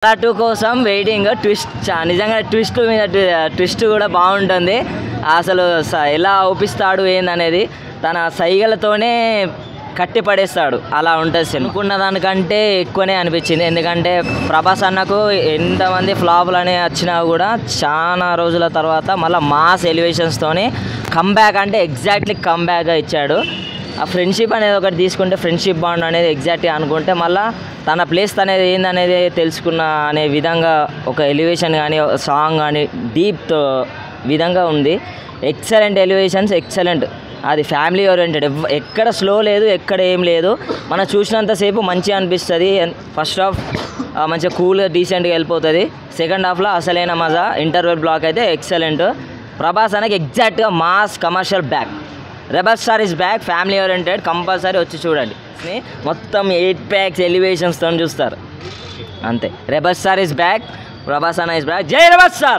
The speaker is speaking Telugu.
2 కోసం వెయిటింగ్. ట్విస్ట్ నిజంగా ట్విస్ట్ కూడా బాగుంటుంది. అసలు ఎలా ఒప్పిస్తాడు ఏందనేది తన సైగలతోనే కట్టి పడేస్తాడు. అలా ఉంటుంది. అనుకున్న దానికంటే ఎక్కువనే అనిపించింది. ఎందుకంటే ప్రభాస్ అన్నకు ఎంతమంది ఫ్లాపులు అనేవి వచ్చినా కూడా చాలా రోజుల తర్వాత మళ్ళీ మాస్ ఎలివేషన్స్తోనే కమ్బ్యాక్ అంటే ఎగ్జాక్ట్లీ కమ్బ్యాక్గా ఇచ్చాడు. ఆ ఫ్రెండ్షిప్ అనేది ఒకటి తీసుకుంటే ఫ్రెండ్షిప్ బాండ్ అనేది ఎగ్జాక్ట్గా అనుకుంటే మళ్ళీ తన ప్లేస్ అనేది ఏందనేది తెలుసుకున్న అనే విధంగా ఒక ఎలివేషన్ కానీ సాంగ్ కానీ డీప్ విధంగా ఉంది. Excellent elevations, excellent. అది ఫ్యామిలీ ఓరియంటెడ్, ఎక్కడ స్లో లేదు, ఎక్కడ ఏం లేదు. మనం చూసినంతసేపు మంచిగా అనిపిస్తుంది. ఫస్ట్ హాఫ్ మంచిగా కూల్గా డీసెంట్గా వెళ్ళిపోతుంది. సెకండ్ హాఫ్లో అసలైన మజా. ఇంటర్వెల్ బ్లాక్ అయితే ఎక్సలెంట్. ప్రభాస్ అనేది ఎగ్జాక్ట్గా mass commercial back. Rebel star is back. Family oriented, compulsory వచ్చి చూడండి. మొత్తం 8 ప్యాక్స్ ఎలివేషన్స్తో చూస్తారు అంతే. Rebel star is back, Prabhas అన్న ఇస్ బ్యాక్. జై రెబల్ స్టార్.